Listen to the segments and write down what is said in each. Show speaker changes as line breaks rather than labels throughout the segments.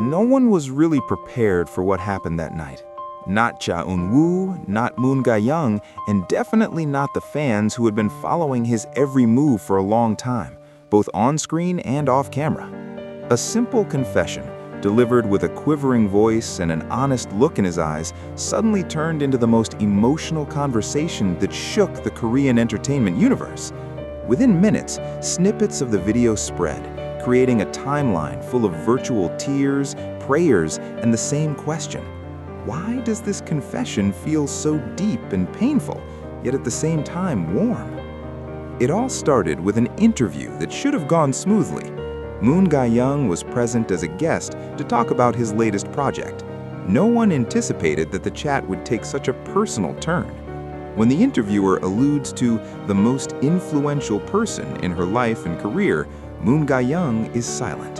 No one was really prepared for what happened that night. Not Cha Eunwoo, not Moon Ga-young, and definitely not the fans who had been following his every move for a long time, both on-screen and off-camera. A simple confession, delivered with a quivering voice and an honest look in his eyes, suddenly turned into the most emotional conversation that shook the Korean entertainment universe. Within minutes, snippets of the video spread, creating a timeline full of virtual tears, prayers, and the same question. Why does this confession feel so deep and painful, yet at the same time warm? It all started with an interview that should have gone smoothly. Moon Ga-young was present as a guest to talk about his latest project. No one anticipated that the chat would take such a personal turn. When the interviewer alludes to the most influential person in her life and career, Moon Ga-young is silent.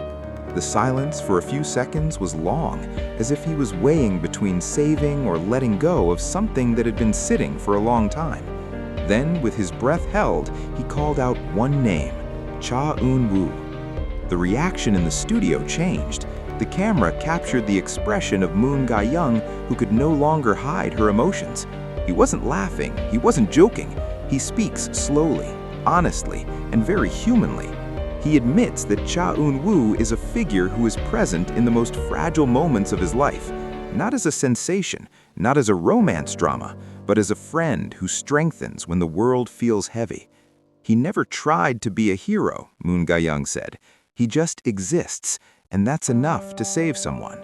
The silence for a few seconds was long, as if he was weighing between saving or letting go of something that had been sitting for a long time. Then, with his breath held, he called out one name, Cha Eunwoo. The reaction in the studio changed. The camera captured the expression of Moon Ga-young, who could no longer hide her emotions. He wasn't laughing, he wasn't joking. He speaks slowly, honestly, and very humanly. He admits that Cha Eunwoo is a figure who is present in the most fragile moments of his life, not as a sensation, not as a romance drama, but as a friend who strengthens when the world feels heavy. He never tried to be a hero, Moon Ga-young said. He just exists, and that's enough to save someone.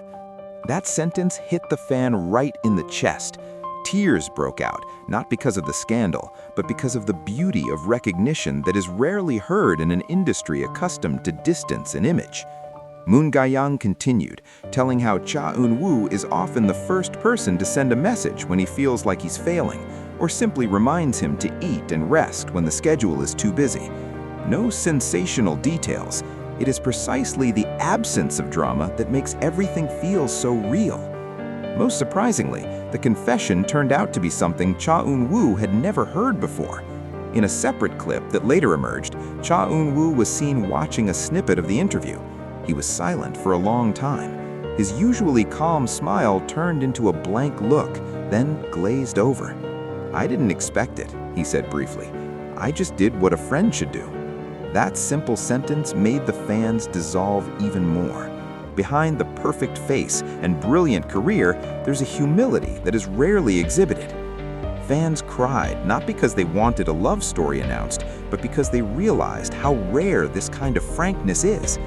That sentence hit the fan right in the chest. Tears broke out, not because of the scandal, but because of the beauty of recognition that is rarely heard in an industry accustomed to distance and image. Moon Ga-young continued, telling how Cha Eunwoo is often the first person to send a message when he feels like he's failing, or simply reminds him to eat and rest when the schedule is too busy. No sensational details. It is precisely the absence of drama that makes everything feel so real. Most surprisingly, the confession turned out to be something Cha Eunwoo had never heard before. In a separate clip that later emerged, Cha Eunwoo was seen watching a snippet of the interview. He was silent for a long time. His usually calm smile turned into a blank look, then glazed over. "I didn't expect it," he said briefly. "I just did what a friend should do." That simple sentence made the fans dissolve even more. Behind the perfect face and brilliant career, there's a humility that is rarely exhibited. Fans cried not because they wanted a love story announced, but because they realized how rare this kind of frankness is.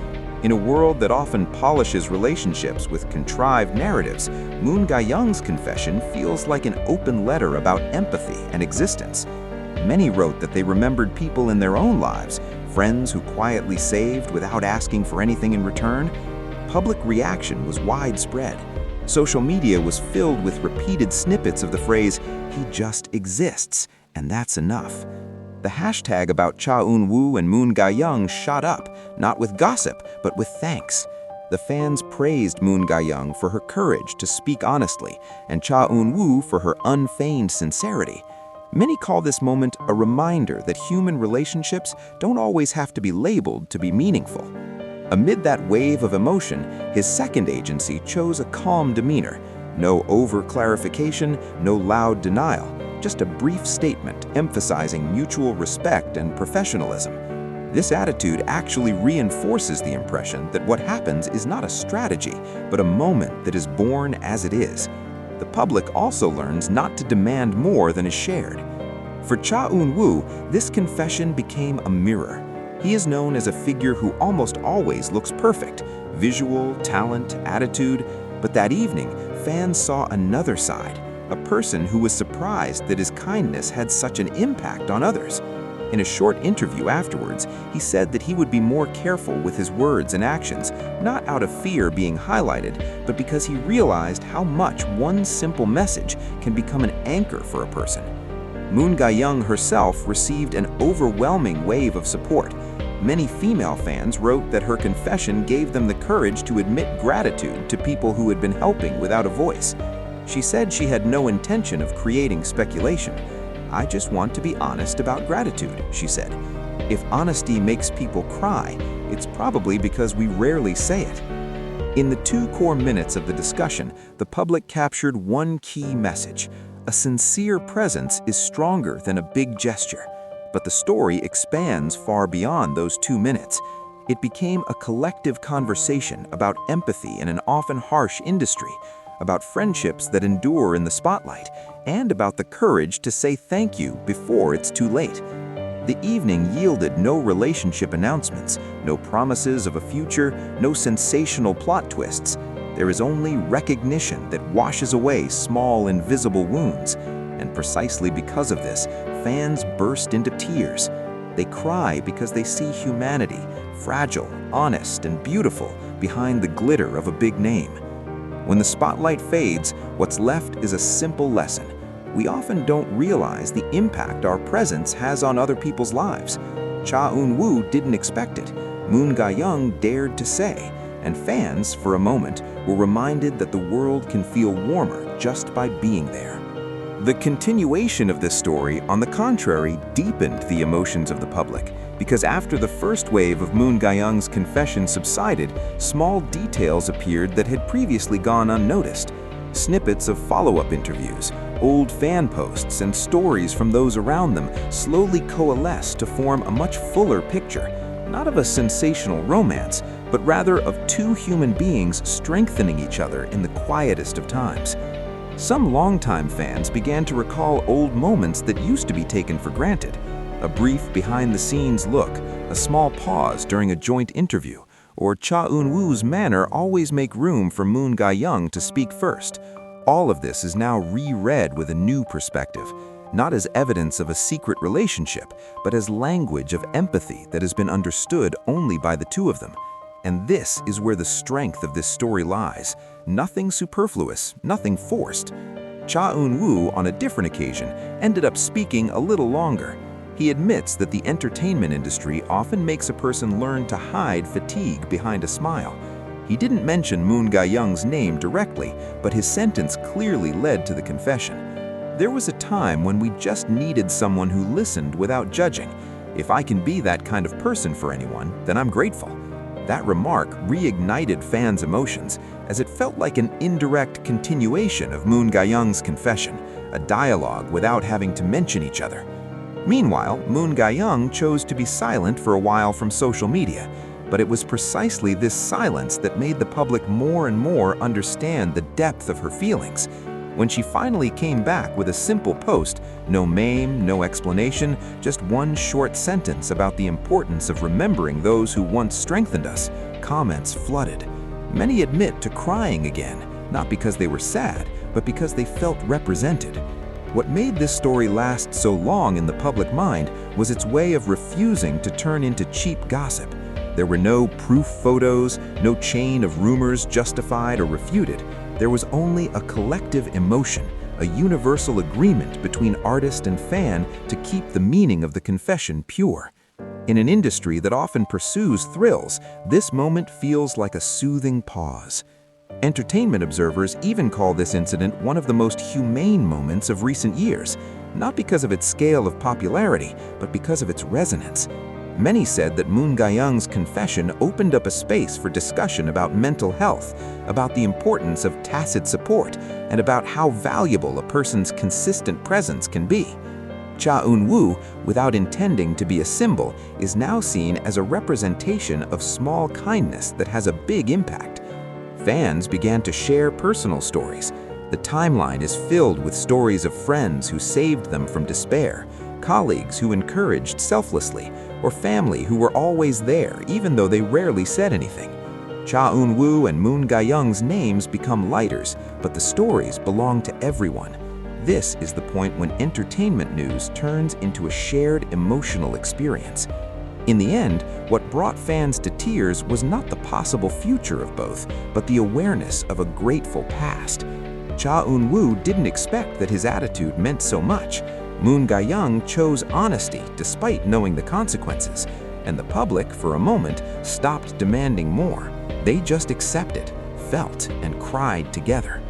In a world that often polishes relationships with contrived narratives, Moon Ga-young's confession feels like an open letter about empathy and existence. Many wrote that they remembered people in their own lives, friends who quietly saved without asking for anything in return. Public reaction was widespread. Social media was filled with repeated snippets of the phrase, "He just exists, and that's enough." The hashtag about Cha Eunwoo and Moon Ga-young shot up, not with gossip, but with thanks. The fans praised Moon Ga-young for her courage to speak honestly, and Cha Eunwoo for her unfeigned sincerity. Many call this moment a reminder that human relationships don't always have to be labeled to be meaningful. Amid that wave of emotion, his second agency chose a calm demeanor. No over-clarification, no loud denial, just a brief statement emphasizing mutual respect and professionalism. This attitude actually reinforces the impression that what happens is not a strategy, but a moment that is born as it is. The public also learns not to demand more than is shared. For Cha Eunwoo, this confession became a mirror. He is known as a figure who almost always looks perfect, visual, talent, attitude, but that evening, fans saw another side, a person who was surprised that his kindness had such an impact on others. In a short interview afterwards, he said that he would be more careful with his words and actions, not out of fear being highlighted, but because he realized how much one simple message can become an anchor for a person. Moon Ga-young herself received an overwhelming wave of support. Many female fans wrote that her confession gave them the courage to admit gratitude to people who had been helping without a voice. She said she had no intention of creating speculation. "I just want to be honest about gratitude," she said. "If honesty makes people cry, it's probably because we rarely say it." In the 2 core minutes of the discussion, the public captured one key message: a sincere presence is stronger than a big gesture. But the story expands far beyond those 2 minutes. It became a collective conversation about empathy in an often harsh industry, about friendships that endure in the spotlight, and about the courage to say thank you before it's too late. The evening yielded no relationship announcements, no promises of a future, no sensational plot twists. There is only recognition that washes away small, invisible wounds. And precisely because of this, fans burst into tears. They cry because they see humanity, fragile, honest, and beautiful, behind the glitter of a big name. When the spotlight fades, what's left is a simple lesson. We often don't realize the impact our presence has on other people's lives. Cha Eunwoo didn't expect it. Moon Ga-young dared to say, and fans, for a moment, were reminded that the world can feel warmer just by being there. The continuation of this story, on the contrary, deepened the emotions of the public, because after the first wave of Moon Ga-young's confession subsided, small details appeared that had previously gone unnoticed. Snippets of follow-up interviews, old fan posts, and stories from those around them slowly coalesced to form a much fuller picture, not of a sensational romance, but rather of 2 human beings strengthening each other in the quietest of times. Some longtime fans began to recall old moments that used to be taken for granted. A brief behind-the-scenes look, a small pause during a joint interview, or Cha Eunwoo's manner always make room for Moon Ga-young to speak first. All of this is now reread with a new perspective, not as evidence of a secret relationship, but as language of empathy that has been understood only by the 2 of them. And this is where the strength of this story lies. Nothing superfluous, nothing forced. Cha Eunwoo, on a different occasion, ended up speaking a little longer. He admits that the entertainment industry often makes a person learn to hide fatigue behind a smile. He didn't mention Moon Ga-young's name directly, but his sentence clearly led to the confession. There was a time when we just needed someone who listened without judging. If I can be that kind of person for anyone, then I'm grateful. That remark reignited fans' emotions, as it felt like an indirect continuation of Moon Ga-young's confession, a dialogue without having to mention each other. Meanwhile, Moon Ga-young chose to be silent for a while from social media, but it was precisely this silence that made the public more and more understand the depth of her feelings. When she finally came back with a simple post, no meme, no explanation, just one short sentence about the importance of remembering those who once strengthened us, comments flooded. Many admit to crying again, not because they were sad, but because they felt represented. What made this story last so long in the public mind was its way of refusing to turn into cheap gossip. There were no proof photos, no chain of rumors justified or refuted. There was only a collective emotion, a universal agreement between artist and fan to keep the meaning of the confession pure. In an industry that often pursues thrills, this moment feels like a soothing pause. Entertainment observers even call this incident one of the most humane moments of recent years, not because of its scale of popularity, but because of its resonance. Many said that Moon Ga-young's confession opened up a space for discussion about mental health, about the importance of tacit support, and about how valuable a person's consistent presence can be. Cha Eunwoo, without intending to be a symbol, is now seen as a representation of small kindness that has a big impact. Fans began to share personal stories. The timeline is filled with stories of friends who saved them from despair, colleagues who encouraged selflessly, or family who were always there even though they rarely said anything. Cha Eunwoo and Moon Ga-young's names become lighters, but the stories belong to everyone. This is the point when entertainment news turns into a shared emotional experience. In the end, what brought fans to tears was not the possible future of both, but the awareness of a grateful past. Cha Eunwoo didn't expect that his attitude meant so much. Moon Ga-young chose honesty despite knowing the consequences, and the public, for a moment, stopped demanding more. They just accepted, felt, and cried together.